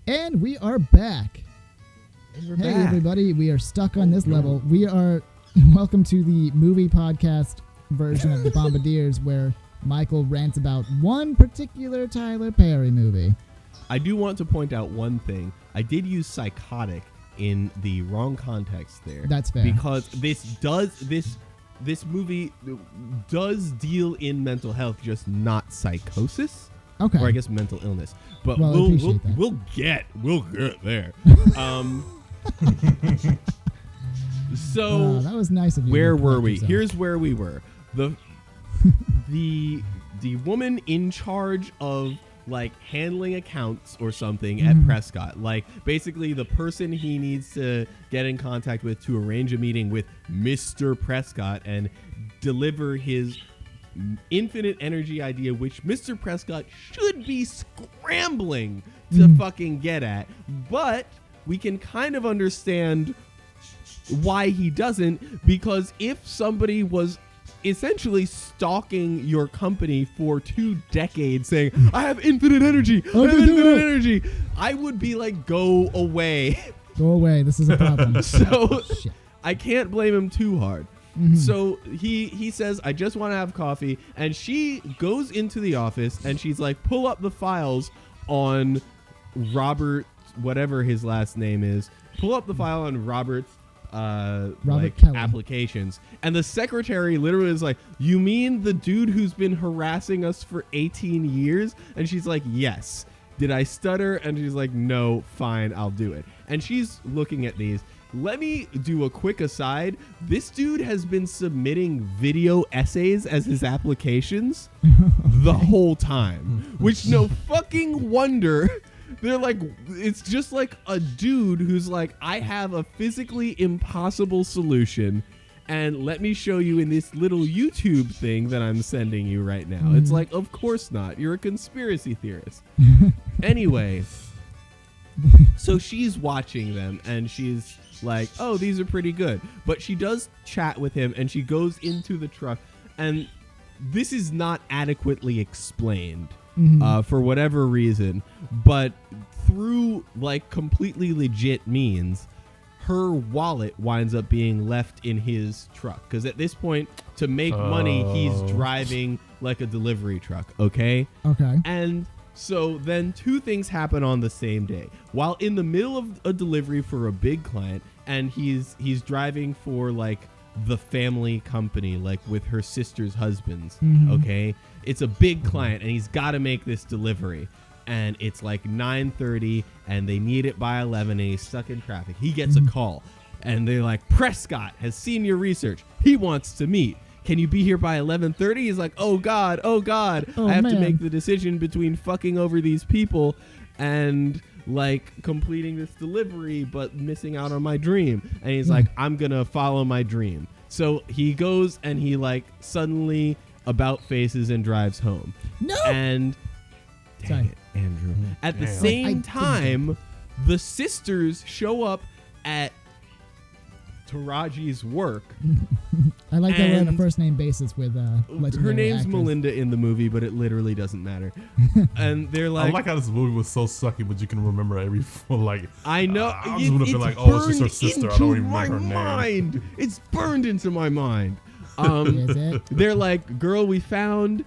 And we are back. We're Hey, back. everybody. We are stuck on this level. We are... Welcome to the movie podcast version of the Bombadiers, where Michael rants about one particular Tyler Perry movie. I do want to point out one thing. I did use psychotic in the wrong context there. That's fair. Because this movie does deal in mental health, just not psychosis. Okay. Or I guess mental illness. But Well, I appreciate that. we'll get there. So that was nice of you. where to were correct we? yourself. Here's where we were. The woman in charge of like handling accounts or something at Prescott, like basically the person he needs to get in contact with to arrange a meeting with Mr. Prescott and deliver his infinite energy idea, which Mr. Prescott should be scrambling to fucking get at, but we can kind of understand why he doesn't, because if somebody was essentially stalking your company for 2 decades saying, I have infinite energy, I would be like, go away. Go away. This is a problem. So Shit. I can't blame him too hard. So he says, I just want to have coffee. And she goes into the office and she's like, pull up the files on Robert, whatever his last name is. Pull up the file on Robert's like Kelly. applications. And the secretary literally is like, you mean the dude who's been harassing us for 18 years? And she's like, yes. Did I stutter? And she's like, no, fine, I'll do it. And she's looking at these. Let me do a quick aside. This dude has been submitting video essays as his applications the whole time, which no fucking wonder. They're like, it's just like a dude who's like, I have a physically impossible solution, and let me show you in this little YouTube thing that I'm sending you right now. It's like, of course not. You're a conspiracy theorist. Anyway, so she's watching them, and she's like, oh, these are pretty good. But she does chat with him, and she goes into the truck, and this is not adequately explained for whatever reason. But through, like, completely legit means, her wallet winds up being left in his truck. Because at this point, to make money, he's driving like a delivery truck, okay? Okay. And so then 2 things happen on the same day. While in the middle of a delivery for a big client, and he's driving for like the family company, like with her sister's husbands, okay? It's a big client, and he's got to make this delivery. And it's like 9:30, and they need it by 11, and he's stuck in traffic. He gets a call, and they're like, Prescott has seen your research. He wants to meet. Can you be here by 11:30? He's like, oh God. Oh, I have to man. make the decision between fucking over these people and like completing this delivery, but missing out on my dream. And he's like, I'm going to follow my dream. So he goes and he like suddenly about faces and drives home. No. And dang it, Andrew. At the same time, the sisters show up at Taraji's work. I like that we're on a And first name basis with her legendary name's actress. Melinda in the movie, but it literally doesn't matter. And they're I like, like how this movie was so sucky, but you can remember every like. I know. I just would have been like, oh, it's just her sister. I don't even remember her name. Mind. It's burned into my mind. Is it? They're like, girl, we found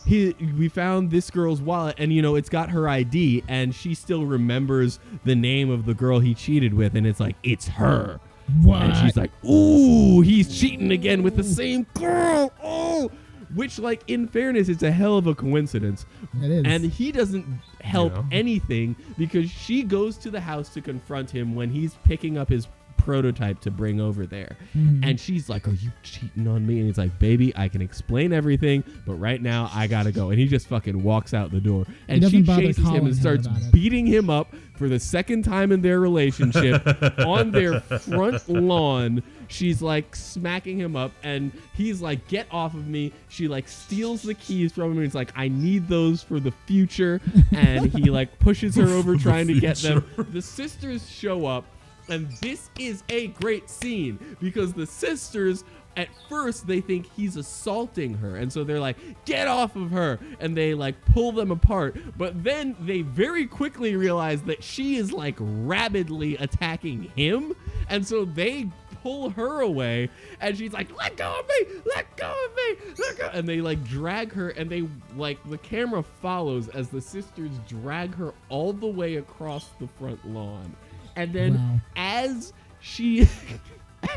this girl's wallet, and you know it's got her ID, and she still remembers the name of the girl he cheated with, and it's like, it's her. What? And she's like, ooh, he's cheating again with the same girl. Oh, which, like, in fairness, it's a hell of a coincidence. It is. And he doesn't help Yeah. anything, because she goes to the house to confront him when he's picking up his prototype to bring over there. And she's like, are you cheating on me? And he's like, baby, I can explain everything, but right now I gotta go. And he just fucking walks out the door. And she doesn't bother chases him calling and her starts about it. beating him up for the second time in their relationship on their front lawn. She's like smacking him up, and he's like, get off of me. She like steals the keys from him, and he's like, I need those for the future. And he like pushes her over trying to get them. The sisters show up, And this is a great scene because the sisters, at first, they think he's assaulting her. And so they're like, get off of her. And they like pull them apart. But then they very quickly realize that she is like rabidly attacking him. And so they pull her away. And she's like, let go of me, let go of me, let go. And they like drag her. And they like, the camera follows as the sisters drag her all the way across the front lawn. And then as she...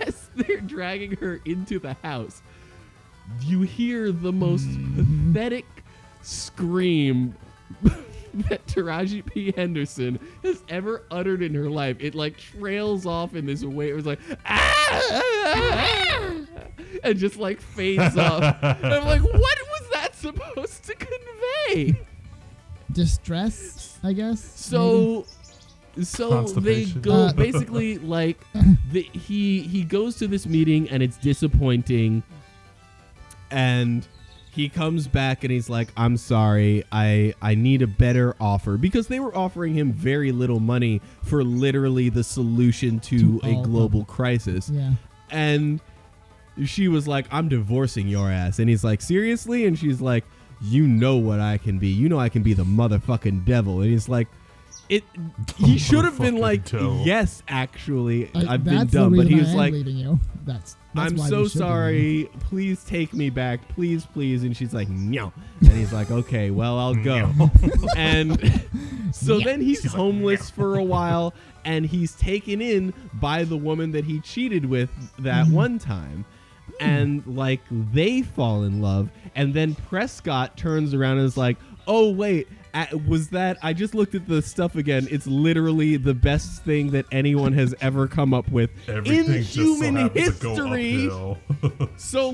as they're dragging her into the house, you hear the most pathetic scream that Taraji P. Henderson has ever uttered in her life. It like trails off in this way. It was like, ah! And just like fades off. And I'm like, what was that supposed to convey? Distress, I guess. So they go basically like he goes to this meeting and it's disappointing, and he comes back and he's like, I'm sorry, I need a better offer, because they were offering him very little money for literally the solution to a global crisis. Yeah. And she was like, I'm divorcing your ass. And he's like, seriously? And she's like, you know what I can be. You know I can be the motherfucking devil. And he's like, he should have been like, yes, actually, I've been dumb. But he was like, that's I'm so sorry. Please take me back. Please, please. And she's like, no. And he's like, okay, well, I'll go. And so then he's homeless for a while, and he's taken in by the woman that he cheated with that one time. And like they fall in love. And then Prescott turns around and is like, oh, wait. Was that, I just looked at the stuff again. It's literally the best thing that anyone has ever come up with in human history. So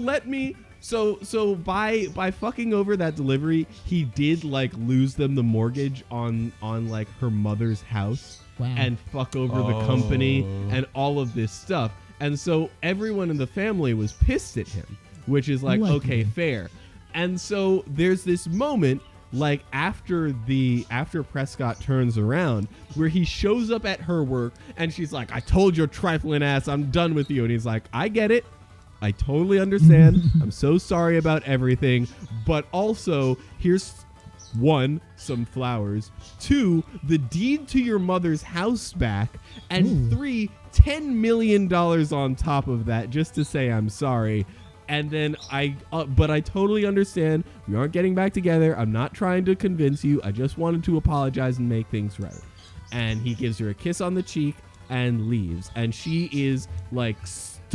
by fucking over that delivery, he did like lose them the mortgage on like her mother's house. Wow. And fuck over the company and all of this stuff. And so everyone in the family was pissed at him, which is like, okay, fair. And so there's this moment like after Prescott turns around, where he shows up at her work and she's like, I told your trifling ass I'm done with you. And he's like, I get it. I totally understand. I'm so sorry about everything. But also, here's 1, some flowers. 2, the deed to your mother's house back. And 3, $10 million on top of that, just to say I'm sorry. And then but I totally understand. We aren't getting back together. I'm not trying to convince you. I just wanted to apologize and make things right. And he gives her a kiss on the cheek and leaves. And she is like stunned.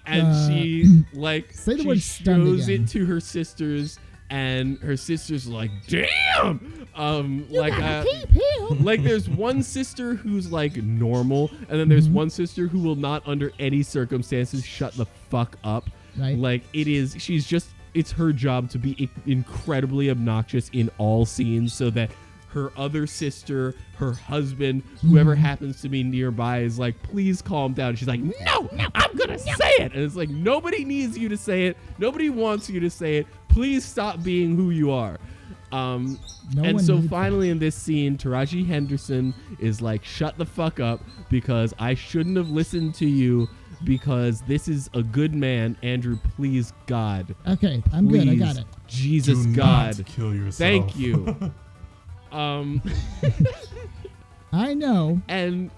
And she like she shows it to her sisters, and her sisters are like, damn. Like there's one sister who's like normal, and then there's one sister who will not under any circumstances shut the fuck up. Right. Like it's her job to be incredibly obnoxious in all scenes, so that her other sister, her husband, whoever happens to be nearby is like, please calm down. And she's like, no, I'm gonna say it. And it's like, nobody needs you to say it. Nobody wants you to say it. Please stop being who you are. And so finally in this scene, Taraji Henderson is like, shut the fuck up, because I shouldn't have listened to you, because this is a good man. Andrew, please, God. Okay, I'm good. I got it. Jesus, God. Not kill yourself. Thank you. I know. And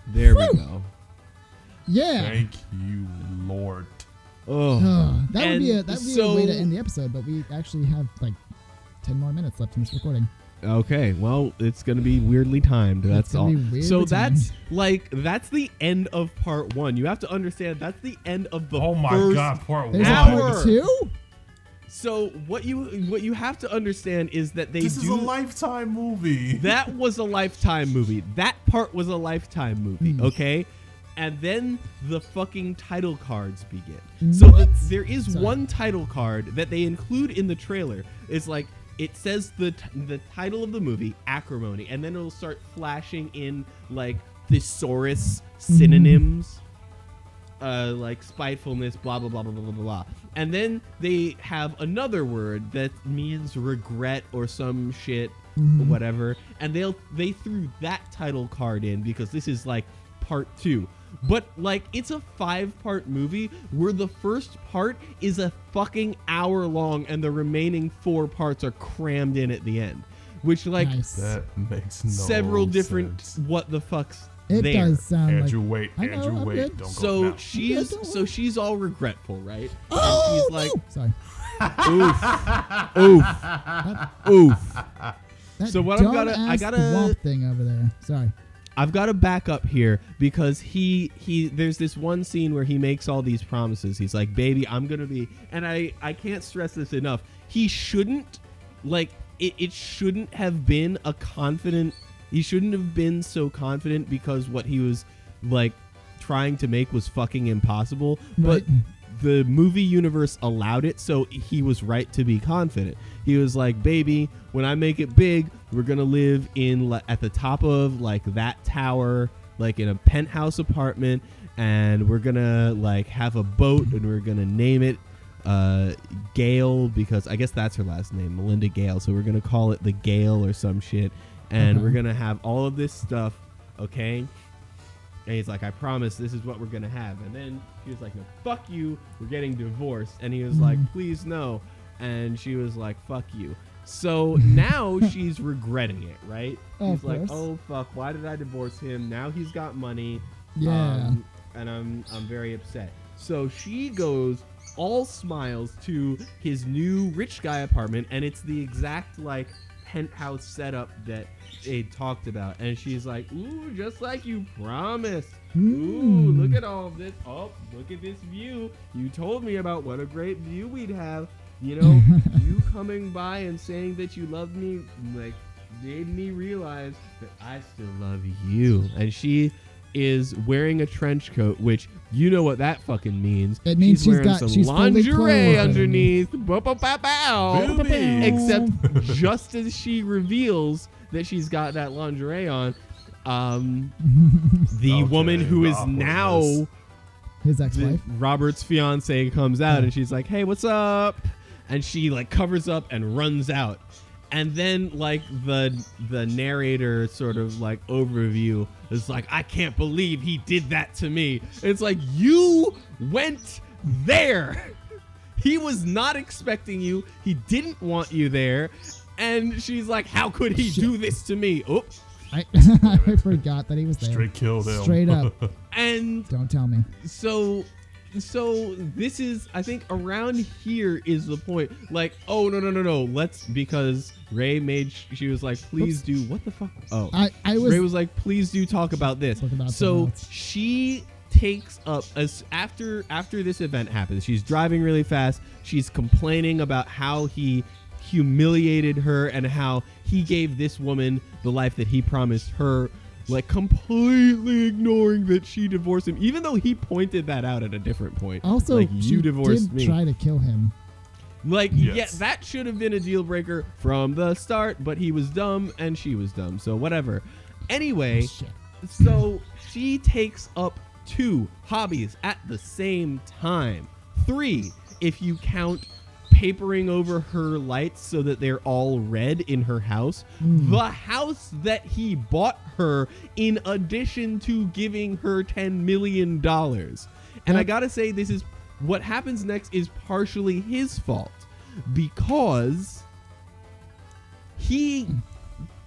there we go. Yeah. Thank you, Lord. That would be a way to end the episode, but we actually have like 10 more minutes left in this recording. Okay, well, it's gonna be weirdly timed. That's all. So that's the end of part 1. You have to understand that's the end of the first part 1. There's part 2? So what you have to understand is that this is a Lifetime movie. That was a Lifetime movie. That part was a Lifetime movie. Okay. And then the fucking title cards begin. So there is one title card that they include in the trailer. It's like, it says the title of the movie, Acrimony, and then it'll start flashing in like thesaurus synonyms. like spitefulness, blah blah blah blah blah blah blah. And then they have another word that means regret or some shit, whatever. And they threw that title card in because this is like part 2. But like it's a 5-part movie where the first part is a fucking hour long and the remaining 4 parts are crammed in at the end, which like that makes no several different sense. what the fucks. It there. does sound Andrew, like... wait. I know, Andrew, I'm wait. good. Don't So go now. she's all regretful, right? Oh, and she's like, no! Sorry. oof. That So what I'm dumb-ass swamp thing over there. Sorry. I've got to back up here because he there's this one scene where he makes all these promises. He's like, baby, I'm going to be, and I can't stress this enough. He shouldn't, like, it shouldn't have been he shouldn't have been so confident because what he was, like, trying to make was fucking impossible. Right. But the movie universe allowed it, so he was right to be confident. He was like, baby, when I make it big, we're going to live at the top of, like, that tower, like, in a penthouse apartment, and we're going to, like, have a boat, and we're going to name it Gale, because I guess that's her last name, Melinda Gale, so we're going to call it the Gale or some shit, and we're going to have all of this stuff, okay? And he's like, I promise this is what we're going to have. And then he was like, no, fuck you. We're getting divorced. And he was like, please no. And she was like, fuck you. So now she's regretting it, right? He's like, oh, fuck. Why did I divorce him? Now he's got money. Yeah. And I'm very upset. So she goes all smiles to his new rich guy apartment. And it's the exact, like, penthouse setup that they talked about, and she's like, ooh, just like you promised. Ooh, look at all of this. Oh, look at this view. You told me about what a great view we'd have. You know, you coming by and saying that you loved me, like, made me realize that I still love you. And she is wearing a trench coat, which you know what that fucking means. It means she's wearing got some she's lingerie underneath. Boobies. Except just as she reveals that she's got that lingerie on, the woman who is now his ex-wife, Robert's fiance, comes out and she's like, hey, what's up? And she like covers up and runs out. And then like the narrator sort of like overview is like, I can't believe he did that to me. It's like, you went there. He was not expecting you. He didn't want you there. And she's like, how could he do this to me? Oh, I forgot that he was there. Straight killed him. Straight up. And Don't tell me. So this is, I think around here is the point. Like, oh, no. Because Ray she was like, please do, what the fuck? Oh, Ray was like, please do talk about this. So she takes up, as after this event happens, she's driving really fast. She's complaining about how he humiliated her and how he gave this woman the life that he promised her, like completely ignoring that she divorced him, even though he pointed that out at a different point. Also, like, she you divorced me. try to kill him. Like, yes. Yeah, that should have been a deal breaker from the start, but he was dumb and she was dumb, so whatever. Anyway, so she takes up 2 hobbies at the same time. 3, if you count papering over her lights so that they're all red in her house. The house that he bought her in addition to giving her $10 million. And I gotta say, this is what happens next is partially his fault, because he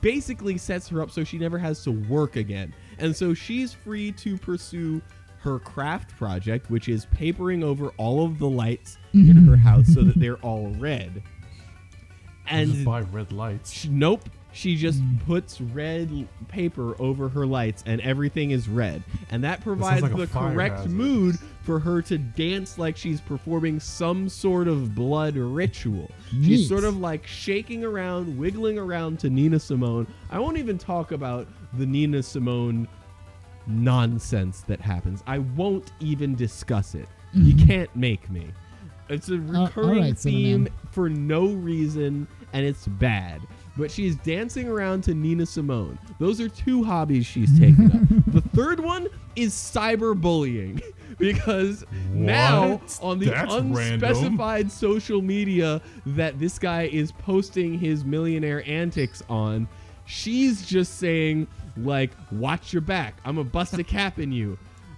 basically sets her up so she never has to work again. And so she's free to pursue her craft project, which is papering over all of the lights in her house so that they're all red. And just buy red lights. Nope. She just puts red paper over her lights and everything is red. And that provides like the correct mood for her to dance like she's performing some sort of blood ritual. She's sort of like shaking around, wiggling around to Nina Simone. I won't even talk about the Nina Simone nonsense that happens. I won't even discuss it. You can't make me. It's a recurring theme for no reason, and it's bad. But she's dancing around to Nina Simone. Those are 2 hobbies she's taken up. The third one is cyberbullying, because now What? on the That's unspecified social media that this guy is posting his millionaire antics on, she's just saying like, watch your back, I'm gonna bust a cap in you,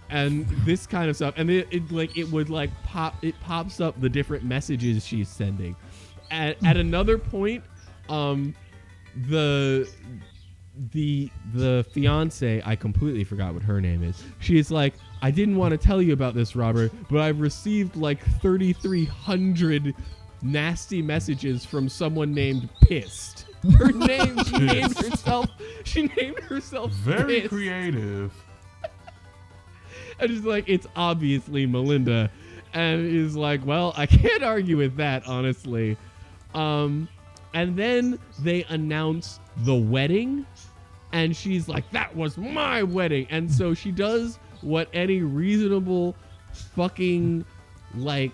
and this kind of stuff. And it pops up the different messages she's sending. At another point, the fiance, I completely forgot what her name is. She's like, I didn't want to tell you about this, Robert, but I've received like 3,300 nasty messages from someone named Pissed. Her name, she named herself Very Pissed. creative. And she's like, it's obviously Melinda. And is like, well, I can't argue with that, honestly. And then they announce the wedding, and she's like, that was my wedding. And so she does what any reasonable fucking like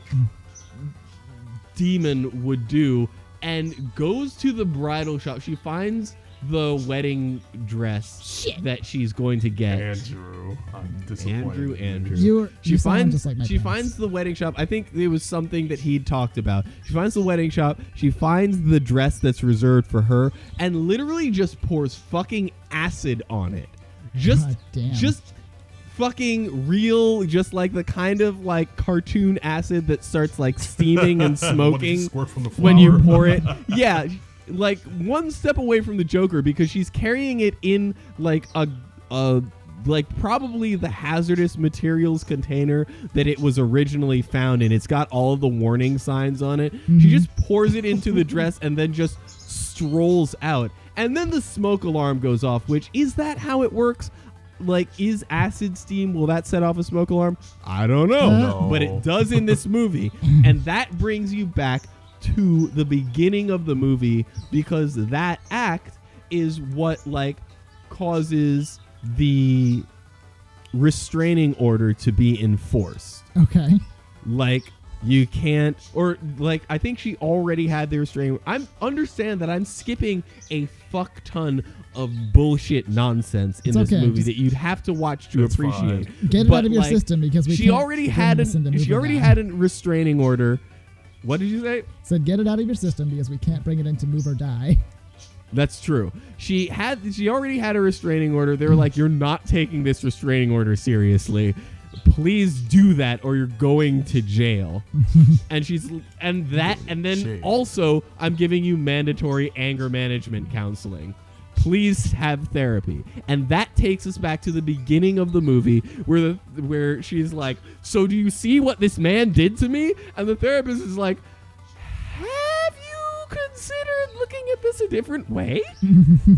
demon would do and goes to the bridal shop. She finds the wedding dress that she's going to get. Andrew, I'm disappointed. Andrew. You sound just like my She parents. finds the wedding shop. I think it was something that he'd talked about. She finds the wedding shop. She finds the dress that's reserved for her and literally just pours fucking acid on it. God damn. Just fucking real, just like the kind of like cartoon acid that starts like steaming and smoking Squirt from the when you flower. pour it. Yeah. Like one step away from the Joker, because she's carrying it in like a like probably the hazardous materials container that it was originally found in. It's got all of the warning signs on it. She just pours it into the dress and then just strolls out. And then the smoke alarm goes off, which is that how it works? Like, is acid steam, will that set off a smoke alarm? I don't know. No. But it does in this movie. And that brings you back to the beginning of the movie, because that act is what like causes the restraining order to be enforced. Okay. Like, you can't, or like, I think she already had the restraining. Understand that I'm skipping a fuck ton of bullshit nonsense in It's this okay, movie just- that you'd have to watch to It's appreciate. fine. Get it But, out of your like, system, because we she can't already bring had this into she movie already guide. had a restraining order. What did you say? Said get it out of your system because we can't bring it into Move or Die. That's true. She already had a restraining order. They were like, you're not taking this restraining order seriously. Please do that or you're going to jail. and then Shit. also I'm giving you mandatory anger management counseling. Please have therapy. And that takes us back to the beginning of the movie where she's like, so do you see what this man did to me? And the therapist is like, have you considered looking at this a different way?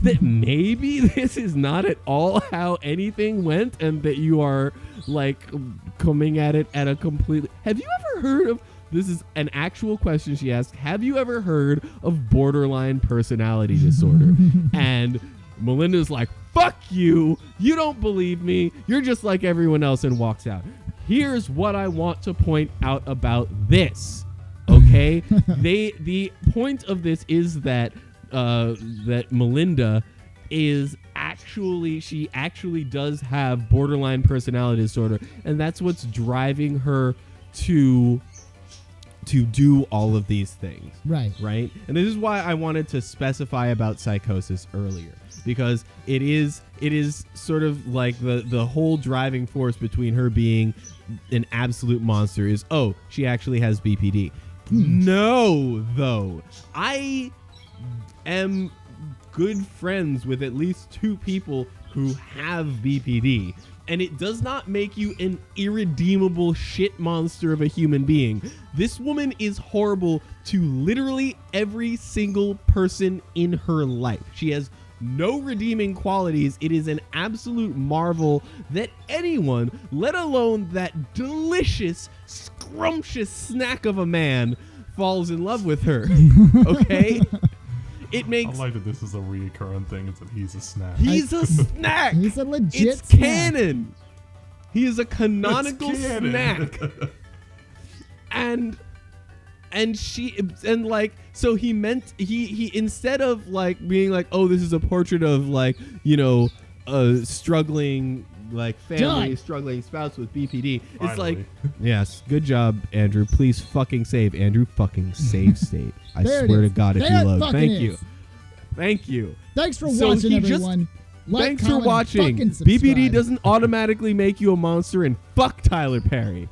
That maybe this is not at all how anything went, and that you are like coming at it at a completely... Have you ever heard of... This is an actual question she asked. Have you ever heard of borderline personality disorder? And Melinda's like, fuck you. You don't believe me. You're just like everyone else, and walks out. Here's what I want to point out about this. Okay? The point of this is that that Melinda is she actually does have borderline personality disorder, and that's what's driving her to do all of these things. Right. And this is why I wanted to specify about psychosis earlier, because it is sort of like the whole driving force between her being an absolute monster is, oh, she actually has BPD. No, though. I am good friends with at least 2 people who have BPD, and it does not make you an irredeemable shit monster of a human being. This woman is horrible to literally every single person in her life. She has no redeeming qualities. It is an absolute marvel that anyone, let alone that delicious, scrumptious snack of a man, falls in love with her. Okay? It makes... I like that this is a recurring thing, is that he's a snack. He's a snack. He's a legit It's snack. canon. He is a canonical It's canon. snack. And like, so he meant he instead of like being like, oh, this is a portrait of like, you know, a struggling like family Done. struggling spouse with BPD. It's Finally. like, yes, good job, Andrew. Please fucking save Andrew. Fucking save state. I There it swear to is. God, if There it you love, fucking thank is. you, thank you. Thanks for So watching, he just- everyone. Like, Thanks for comment, and watching. fucking subscribe. BPD doesn't automatically make you a monster, and fuck Tyler Perry.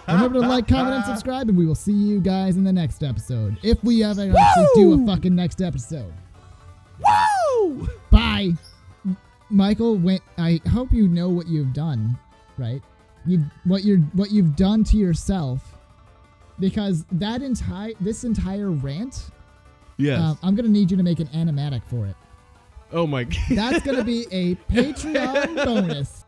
Remember to like, comment, and subscribe, and we will see you guys in the next episode. If we ever actually do a fucking next episode. Woo! Bye. Michael, I hope you know what you've done, right? What you've done to yourself, because this entire rant, Yes. I'm gonna need you to make an animatic for it. Oh my God. That's gonna be a Patreon bonus.